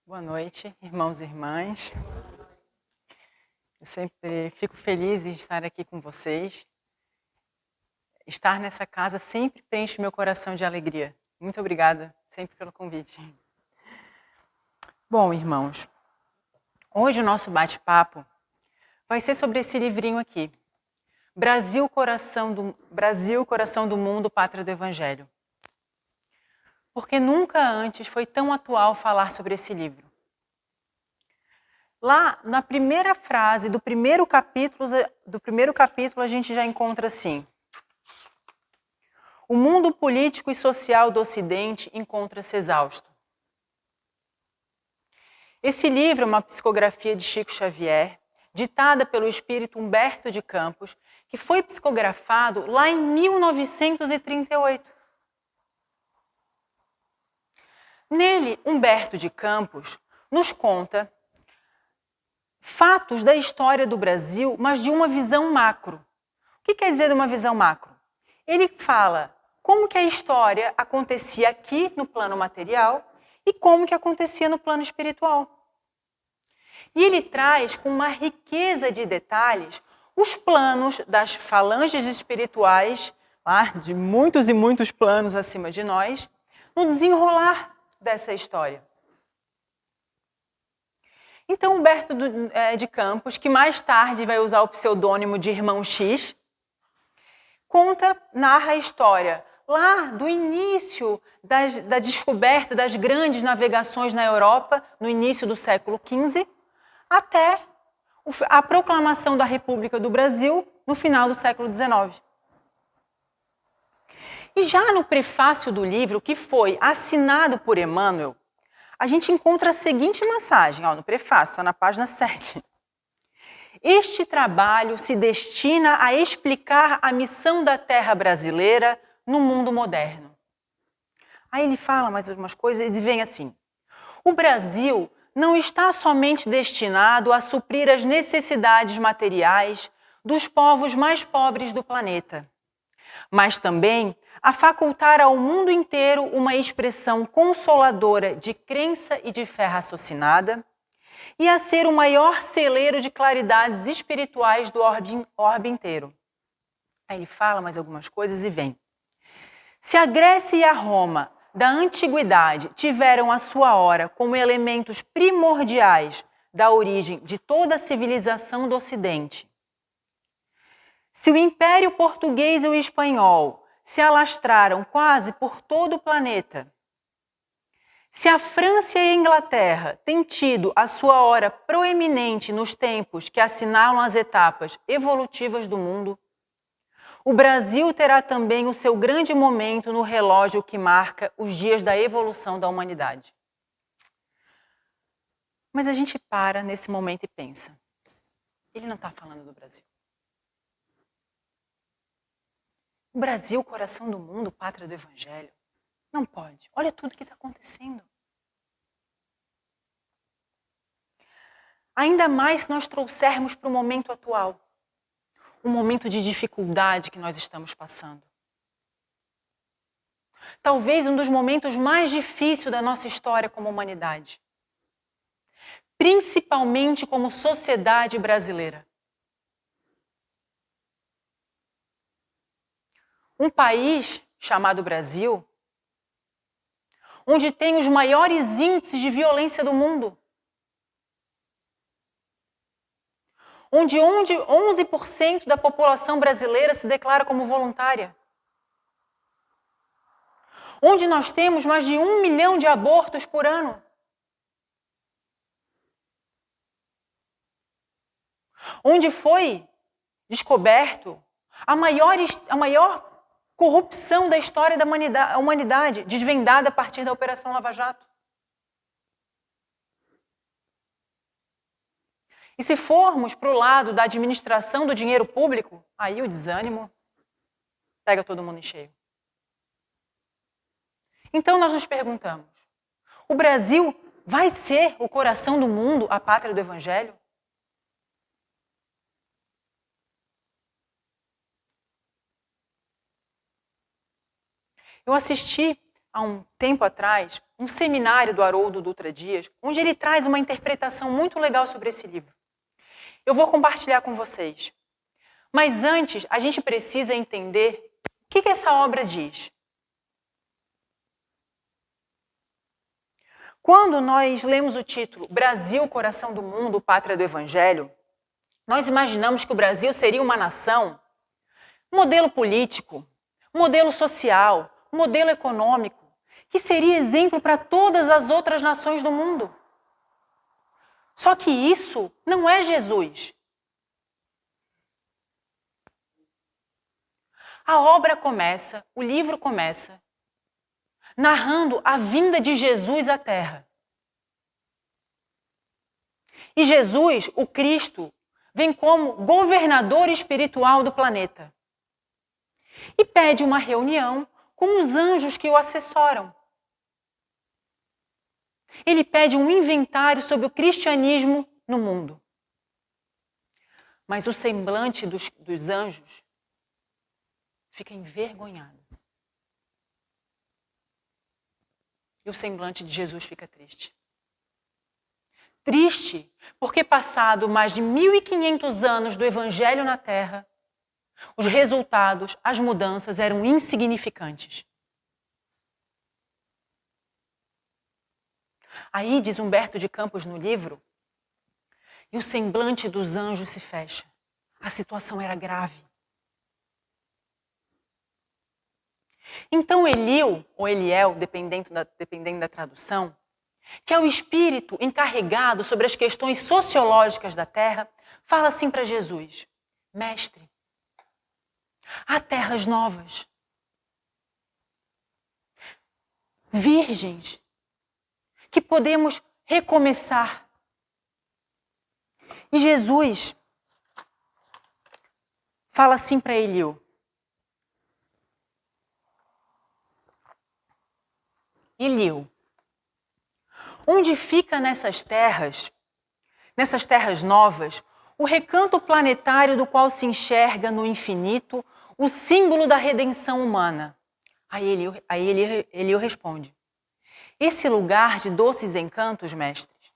Boa noite, irmãos e irmãs. Eu sempre fico feliz de estar aqui com vocês. Estar nessa casa sempre preenche meu coração de alegria. Muito obrigada sempre pelo convite. Bom, irmãos, hoje o nosso bate-papo vai ser sobre esse livrinho aqui. Brasil, coração do mundo, pátria do Evangelho. Porque nunca antes foi tão atual falar sobre esse livro. Lá, na primeira frase do primeiro capítulo, a gente já encontra assim: o mundo político e social do Ocidente encontra-se exausto. Esse livro é uma psicografia de Chico Xavier, ditada pelo espírito Humberto de Campos, que foi psicografado lá em 1938. Nele, Humberto de Campos nos conta fatos da história do Brasil, mas de uma visão macro. O que quer dizer de uma visão macro? Ele fala como que a história acontecia aqui no plano material e como que acontecia no plano espiritual. E ele traz com uma riqueza de detalhes os planos das falanges espirituais, de muitos e muitos planos acima de nós, no desenrolar dessa história. Então, Humberto de Campos, que mais tarde vai usar o pseudônimo de Irmão X, narra a história lá do início da descoberta das grandes navegações na Europa, no início do século XV, até a proclamação da República do Brasil, no final do século XIX. E já no prefácio do livro, que foi assinado por Emmanuel, a gente encontra a seguinte mensagem, no prefácio, está na página 7. Este trabalho se destina a explicar a missão da terra brasileira no mundo moderno. Aí ele fala mais algumas coisas e vem assim: o Brasil não está somente destinado a suprir as necessidades materiais dos povos mais pobres do planeta, mas também a facultar ao mundo inteiro uma expressão consoladora de crença e de fé raciocinada, e a ser o maior celeiro de claridades espirituais do orbe inteiro. Aí ele fala mais algumas coisas e vem. Se a Grécia e a Roma da antiguidade tiveram a sua hora como elementos primordiais da origem de toda a civilização do Ocidente, se o Império Português e o Espanhol se alastraram quase por todo o planeta, se a França e a Inglaterra têm tido a sua hora proeminente nos tempos que assinalam as etapas evolutivas do mundo, o Brasil terá também o seu grande momento no relógio que marca os dias da evolução da humanidade. Mas a gente para nesse momento e pensa, ele não está falando do Brasil. O Brasil, coração do mundo, pátria do Evangelho. Não pode. Olha tudo que está acontecendo. Ainda mais se nós trouxermos para o momento atual. Um momento de dificuldade que nós estamos passando. Talvez um dos momentos mais difíceis da nossa história como humanidade. Principalmente como sociedade brasileira. Um país chamado Brasil, onde tem os maiores índices de violência do mundo. Onde 11% da população brasileira se declara como voluntária. Onde nós temos mais de 1 milhão de abortos por ano. Onde foi descoberto a maior corrupção da história da humanidade, desvendada a partir da Operação Lava Jato. E se formos para o lado da administração do dinheiro público, aí o desânimo pega todo mundo em cheio. Então nós nos perguntamos, o Brasil vai ser o coração do mundo, a pátria do Evangelho? Eu assisti há um tempo atrás um seminário do Haroldo Dutra Dias, onde ele traz uma interpretação muito legal sobre esse livro. Eu vou compartilhar com vocês. Mas antes, a gente precisa entender o que essa obra diz. Quando nós lemos o título Brasil, Coração do Mundo, Pátria do Evangelho, nós imaginamos que o Brasil seria uma nação, modelo político, modelo social, modelo econômico, que seria exemplo para todas as outras nações do mundo. Só que isso não é Jesus. A obra começa, o livro começa, narrando a vinda de Jesus à Terra. E Jesus, o Cristo, vem como governador espiritual do planeta. E pede uma reunião com os anjos que o assessoram. Ele pede um inventário sobre o cristianismo no mundo. Mas o semblante dos anjos fica envergonhado. E o semblante de Jesus fica triste. Triste porque passado mais de 1.500 anos do Evangelho na Terra, os resultados, as mudanças eram insignificantes. Aí, diz Humberto de Campos no livro, e o semblante dos anjos se fecha. A situação era grave. Então Eliu, ou Eliel, dependendo da tradução, que é o espírito encarregado sobre as questões sociológicas da terra, fala assim para Jesus: Mestre, há terras novas, virgens, que podemos recomeçar. E Jesus fala assim para Eliu: Eliu, onde fica nessas terras novas, o recanto planetário do qual se enxerga no infinito o símbolo da redenção humana? Aí Eliu responde: esse lugar de doces encantos, mestres,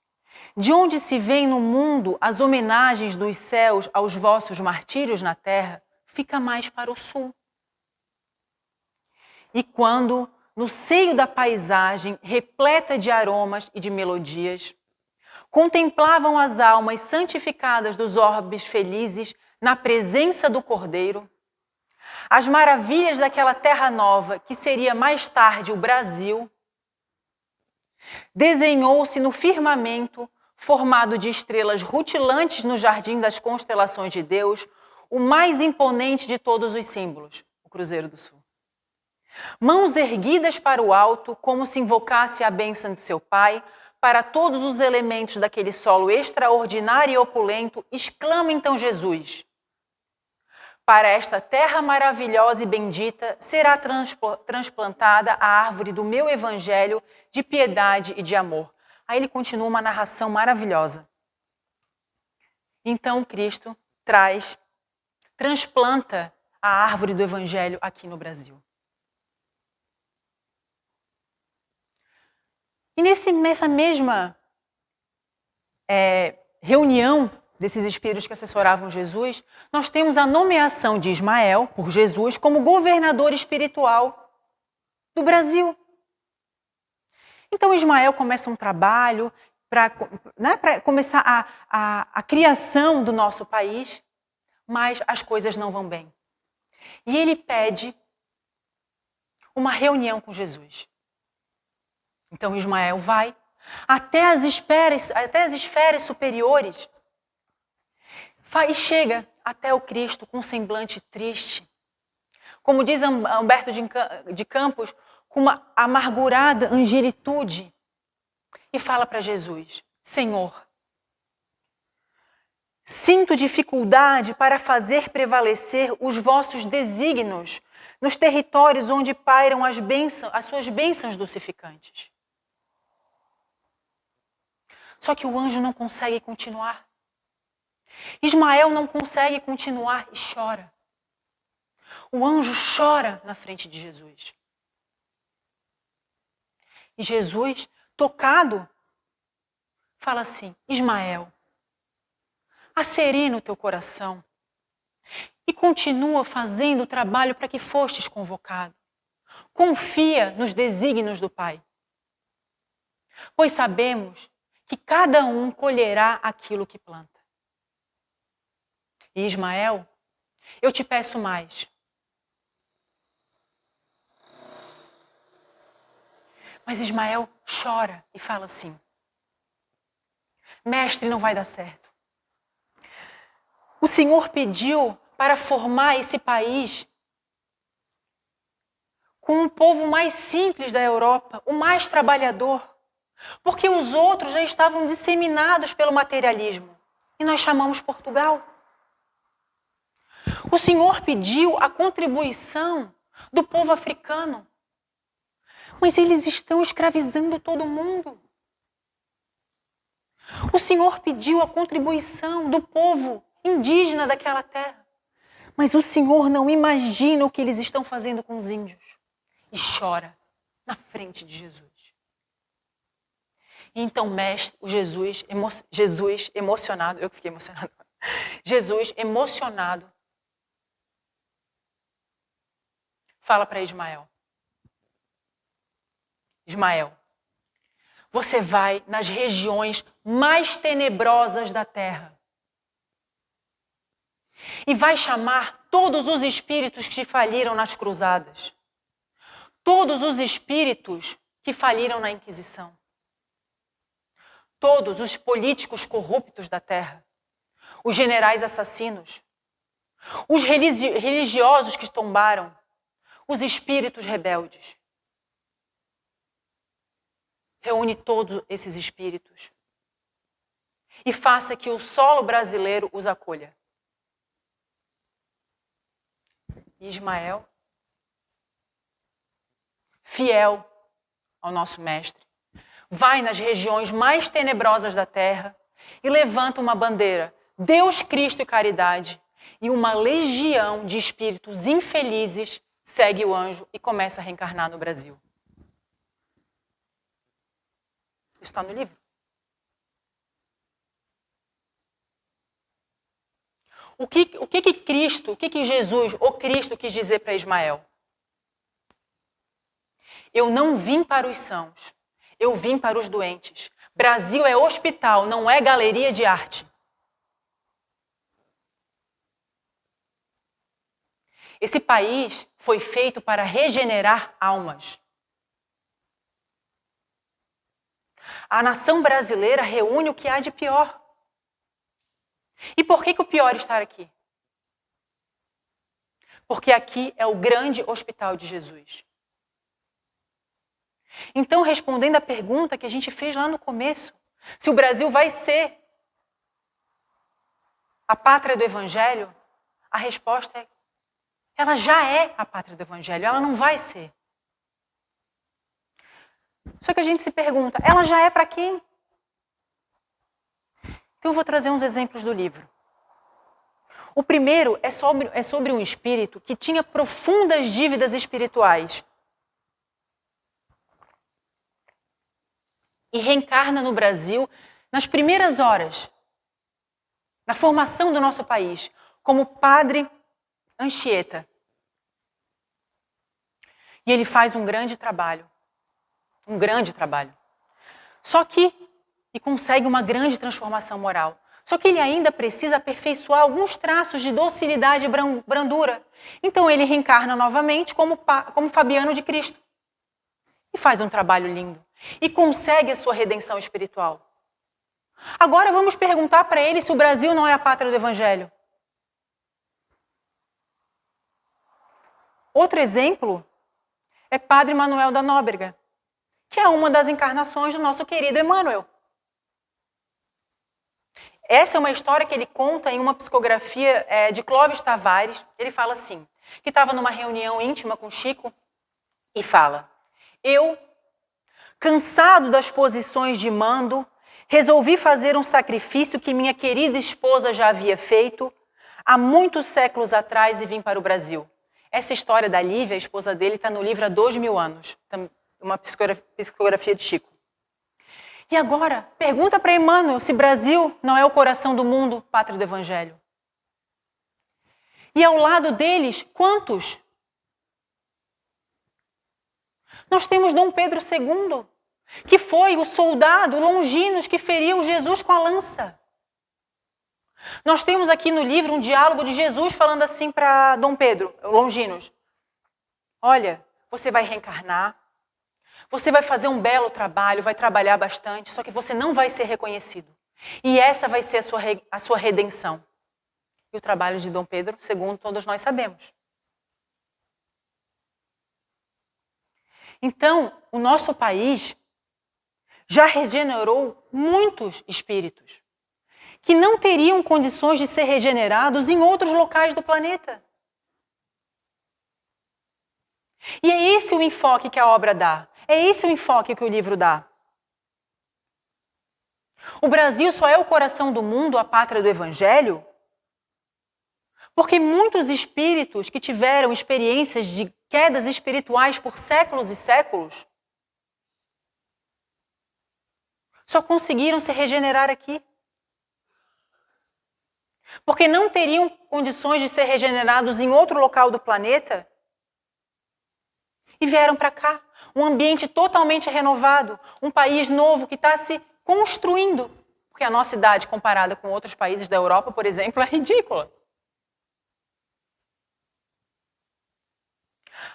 de onde se vêem no mundo as homenagens dos céus aos vossos martírios na terra, fica mais para o sul. E quando, no seio da paisagem repleta de aromas e de melodias, contemplavam as almas santificadas dos orbes felizes na presença do Cordeiro, as maravilhas daquela terra nova, que seria mais tarde o Brasil, desenhou-se no firmamento, formado de estrelas rutilantes no jardim das constelações de Deus, o mais imponente de todos os símbolos, o Cruzeiro do Sul. Mãos erguidas para o alto, como se invocasse a bênção de seu pai, para todos os elementos daquele solo extraordinário e opulento, exclama então Jesus: para esta terra maravilhosa e bendita será transplantada a árvore do meu evangelho de piedade e de amor. Aí ele continua uma narração maravilhosa. Então Cristo transplanta a árvore do evangelho aqui no Brasil. E nessa mesma reunião desses espíritos que assessoravam Jesus, nós temos a nomeação de Ismael, por Jesus, como governador espiritual do Brasil. Então Ismael começa um trabalho para começar a criação do nosso país, mas as coisas não vão bem. E ele pede uma reunião com Jesus. Então Ismael vai até as esferas superiores e chega até o Cristo com um semblante triste. Como diz Humberto de Campos, com uma amargurada angelitude. E fala para Jesus: Senhor, sinto dificuldade para fazer prevalecer os vossos desígnios nos territórios onde pairam as suas bênçãos dulcificantes. Só que o anjo não consegue continuar. Ismael não consegue continuar e chora. O anjo chora na frente de Jesus. E Jesus, tocado, fala assim: Ismael, acerena o teu coração e continua fazendo o trabalho para que fostes convocado. Confia nos desígnios do Pai, pois sabemos que cada um colherá aquilo que planta. E Ismael, eu te peço mais. Mas Ismael chora e fala assim: mestre, não vai dar certo. O Senhor pediu para formar esse país com um povo mais simples da Europa, o mais trabalhador, porque os outros já estavam disseminados pelo materialismo. E nós chamamos Portugal. O Senhor pediu a contribuição do povo africano, mas eles estão escravizando todo mundo. O Senhor pediu a contribuição do povo indígena daquela terra, mas o Senhor não imagina o que eles estão fazendo com os índios. E chora na frente de Jesus. E então, mestre, Jesus emocionado, eu que fiquei emocionado. Jesus emocionado fala para Ismael: Ismael, você vai nas regiões mais tenebrosas da terra e vai chamar todos os espíritos que faliram nas cruzadas, todos os espíritos que faliram na Inquisição, todos os políticos corruptos da terra, os generais assassinos, os religiosos que tombaram, os espíritos rebeldes. Reúne todos esses espíritos e faça que o solo brasileiro os acolha. Ismael, fiel ao nosso mestre, vai nas regiões mais tenebrosas da terra e levanta uma bandeira: Deus, Cristo e caridade. E uma legião de espíritos infelizes segue o anjo e começa a reencarnar no Brasil. Isso está no livro. O que Cristo, o que Jesus, o Cristo, quis dizer para Ismael? Eu não vim para os sãos, eu vim para os doentes. Brasil é hospital, não é galeria de arte. Esse país foi feito para regenerar almas. A nação brasileira reúne o que há de pior. E por que o pior está aqui? Porque aqui é o grande hospital de Jesus. Então, respondendo à pergunta que a gente fez lá no começo, se o Brasil vai ser a pátria do Evangelho, a resposta é: ela já é a pátria do Evangelho, ela não vai ser. Só que a gente se pergunta, ela já é para quem? Então eu vou trazer uns exemplos do livro. O primeiro é sobre um espírito que tinha profundas dívidas espirituais e reencarna no Brasil nas primeiras horas, na formação do nosso país, como Padre Anchieta. E ele faz um grande trabalho. Só que, e consegue uma grande transformação moral. Só que ele ainda precisa aperfeiçoar alguns traços de docilidade e brandura. Então ele reencarna novamente como Fabiano de Cristo. E faz um trabalho lindo. E consegue a sua redenção espiritual. Agora vamos perguntar para ele se o Brasil não é a pátria do Evangelho. Outro exemplo é Padre Manuel da Nóbrega, que é uma das encarnações do nosso querido Emmanuel. Essa é uma história que ele conta em uma psicografia de Clóvis Tavares. Ele fala assim, que estava numa reunião íntima com Chico e fala: eu, cansado das posições de mando, resolvi fazer um sacrifício que minha querida esposa já havia feito há muitos séculos atrás e vim para o Brasil. Essa história da Lívia, a esposa dele, está no livro há 2000 anos. uma psicografia de Chico. E agora, pergunta para Emmanuel se Brasil não é o coração do mundo, pátria do Evangelho. E ao lado deles, quantos? Nós temos Dom Pedro II, que foi o soldado Longinos que feriu Jesus com a lança. Nós temos aqui no livro um diálogo de Jesus falando assim para Dom Pedro, Longinos. Olha, você vai reencarnar, você vai fazer um belo trabalho, vai trabalhar bastante, só que você não vai ser reconhecido. E essa vai ser a sua redenção. E o trabalho de Dom Pedro II, todos nós sabemos. Então, o nosso país já regenerou muitos espíritos que não teriam condições de ser regenerados em outros locais do planeta. E é esse o enfoque que a obra dá. É esse o enfoque que o livro dá. O Brasil só é o coração do mundo, a pátria do Evangelho, porque muitos espíritos que tiveram experiências de quedas espirituais por séculos e séculos só conseguiram se regenerar aqui. Porque não teriam condições de ser regenerados em outro local do planeta e vieram para cá. Um ambiente totalmente renovado, um país novo que está se construindo. Porque a nossa idade, comparada com outros países da Europa, por exemplo, é ridícula.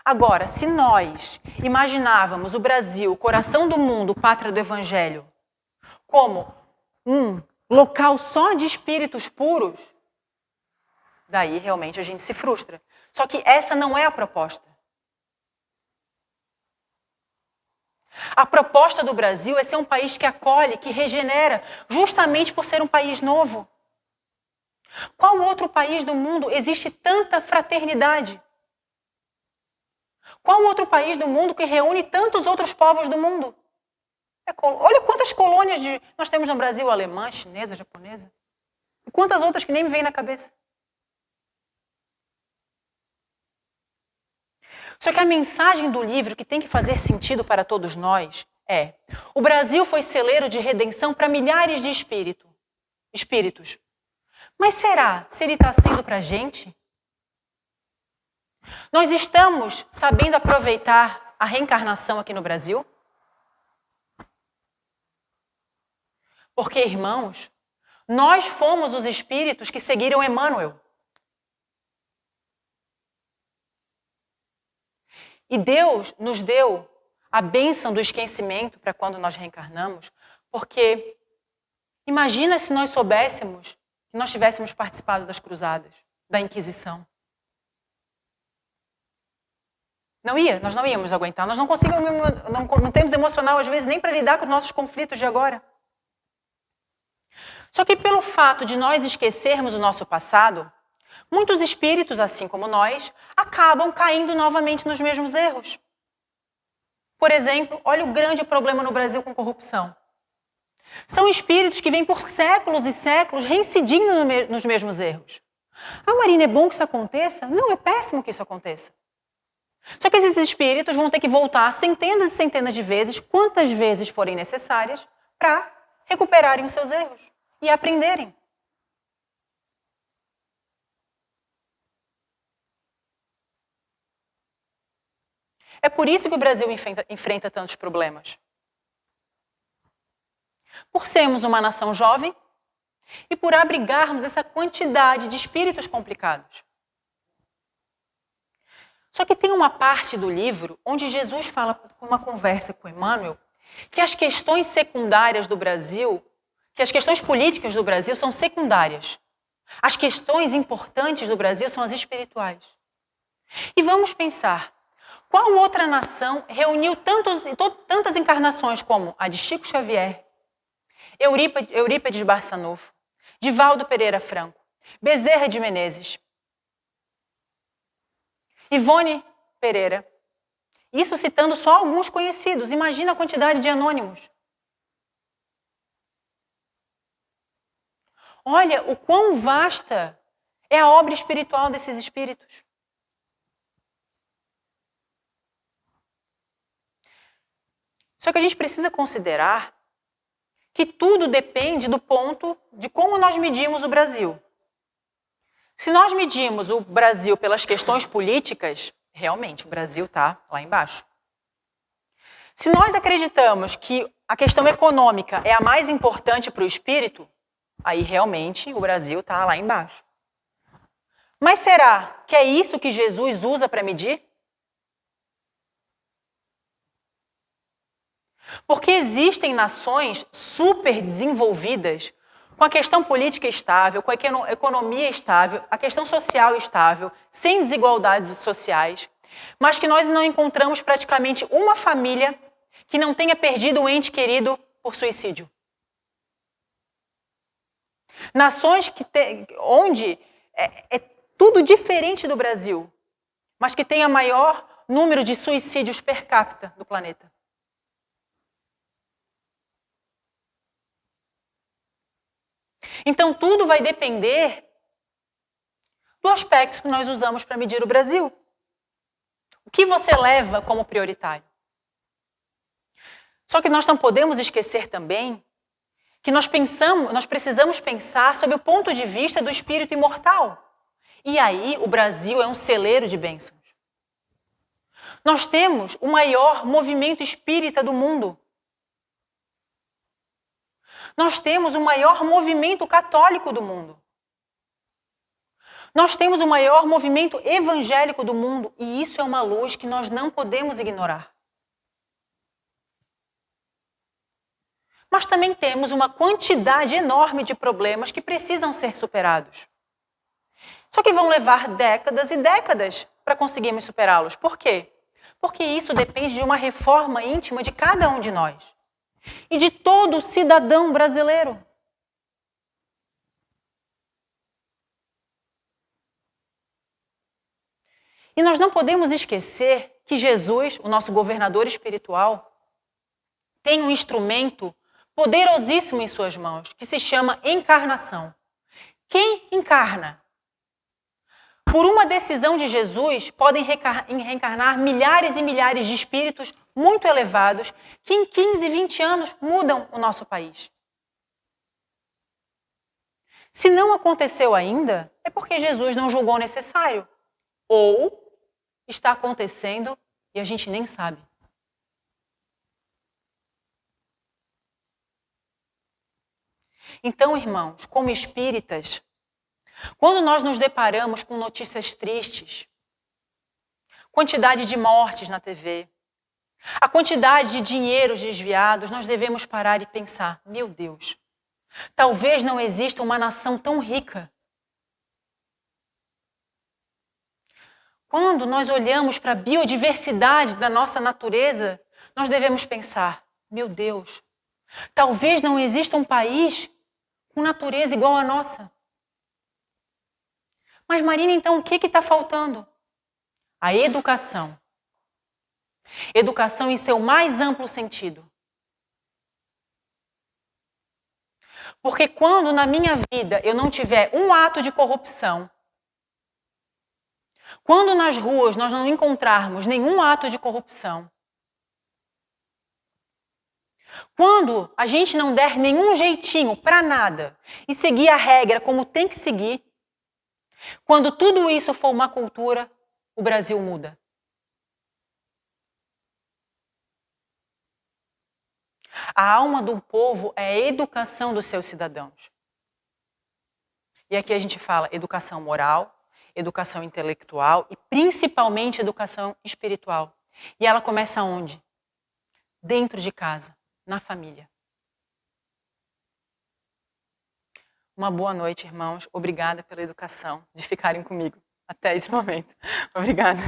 Agora, se nós imaginávamos o Brasil, o coração do mundo, pátria do Evangelho, como um local só de espíritos puros, daí realmente a gente se frustra. Só que essa não é a proposta. A proposta do Brasil é ser um país que acolhe, que regenera, justamente por ser um país novo. Qual outro país do mundo existe tanta fraternidade? Qual outro país do mundo que reúne tantos outros povos do mundo? Olha quantas colônias nós temos no Brasil, alemã, chinesa, japonesa. E quantas outras que nem me vêm na cabeça. Só que a mensagem do livro que tem que fazer sentido para todos nós é: o Brasil foi celeiro de redenção para milhares de espíritos. Mas será se ele está sendo para a gente? Nós estamos sabendo aproveitar a reencarnação aqui no Brasil? Porque, irmãos, nós fomos os espíritos que seguiram Emmanuel. E Deus nos deu a bênção do esquecimento para quando nós reencarnamos, porque imagina se nós soubéssemos que nós tivéssemos participado das cruzadas, da Inquisição. Nós não íamos aguentar, nós não conseguimos, não temos emocional às vezes nem para lidar com os nossos conflitos de agora. Só que pelo fato de nós esquecermos o nosso passado, muitos espíritos, assim como nós, acabam caindo novamente nos mesmos erros. Por exemplo, olha o grande problema no Brasil com corrupção. São espíritos que vêm por séculos e séculos reincidindo nos mesmos erros. Ah, Marina, é bom que isso aconteça? Não, é péssimo que isso aconteça. Só que esses espíritos vão ter que voltar centenas e centenas de vezes, quantas vezes forem necessárias, para recuperarem os seus erros e aprenderem. É por isso que o Brasil enfrenta tantos problemas. Por sermos uma nação jovem e por abrigarmos essa quantidade de espíritos complicados. Só que tem uma parte do livro onde Jesus fala com uma conversa com Emmanuel que as questões secundárias do Brasil, que as questões políticas do Brasil são secundárias. As questões importantes do Brasil são as espirituais. E vamos pensar, qual outra nação reuniu tantas encarnações como a de Chico Xavier, Eurípides Barçanufo, Divaldo Pereira Franco, Bezerra de Menezes, Ivone Pereira? Isso citando só alguns conhecidos. Imagina a quantidade de anônimos. Olha o quão vasta é a obra espiritual desses espíritos. Só que a gente precisa considerar que tudo depende do ponto de como nós medimos o Brasil. Se nós medimos o Brasil pelas questões políticas, realmente o Brasil está lá embaixo. Se nós acreditamos que a questão econômica é a mais importante para o espírito, aí realmente o Brasil está lá embaixo. Mas será que é isso que Jesus usa para medir? Porque existem nações super desenvolvidas, com a questão política estável, com a economia estável, a questão social estável, sem desigualdades sociais, mas que nós não encontramos praticamente uma família que não tenha perdido um ente querido por suicídio. Nações onde é tudo diferente do Brasil, mas que tem o maior número de suicídios per capita do planeta. Então, tudo vai depender do aspecto que nós usamos para medir o Brasil. O que você leva como prioritário? Só que nós não podemos esquecer também que nós precisamos pensar sob o ponto de vista do espírito imortal. E aí, o Brasil é um celeiro de bênçãos. Nós temos o maior movimento espírita do mundo. Nós temos o maior movimento católico do mundo. Nós temos o maior movimento evangélico do mundo. E isso é uma luz que nós não podemos ignorar. Mas também temos uma quantidade enorme de problemas que precisam ser superados. Só que vão levar décadas e décadas para conseguirmos superá-los. Por quê? Porque isso depende de uma reforma íntima de cada um de nós. E de todo cidadão brasileiro. E nós não podemos esquecer que Jesus, o nosso governador espiritual, tem um instrumento poderosíssimo em suas mãos, que se chama encarnação. Quem encarna? Por uma decisão de Jesus, podem reencarnar milhares e milhares de espíritos muito elevados que em 15, 20 anos mudam o nosso país. Se não aconteceu ainda, é porque Jesus não julgou necessário. Ou está acontecendo e a gente nem sabe. Então, irmãos, como espíritas, quando nós nos deparamos com notícias tristes, quantidade de mortes na TV, a quantidade de dinheiros desviados, nós devemos parar e pensar, meu Deus, talvez não exista uma nação tão rica. Quando nós olhamos para a biodiversidade da nossa natureza, nós devemos pensar, meu Deus, talvez não exista um país com natureza igual à nossa. Mas, Marina, então o que está faltando? A educação. Educação em seu mais amplo sentido. Porque quando na minha vida eu não tiver um ato de corrupção, quando nas ruas nós não encontrarmos nenhum ato de corrupção, quando a gente não der nenhum jeitinho para nada e seguir a regra como tem que seguir, quando tudo isso for uma cultura, o Brasil muda. A alma do povo é a educação dos seus cidadãos. E aqui a gente fala educação moral, educação intelectual e principalmente educação espiritual. E ela começa onde? Dentro de casa, na família. Uma boa noite, irmãos. Obrigada pela educação, de ficarem comigo até esse momento. Obrigada.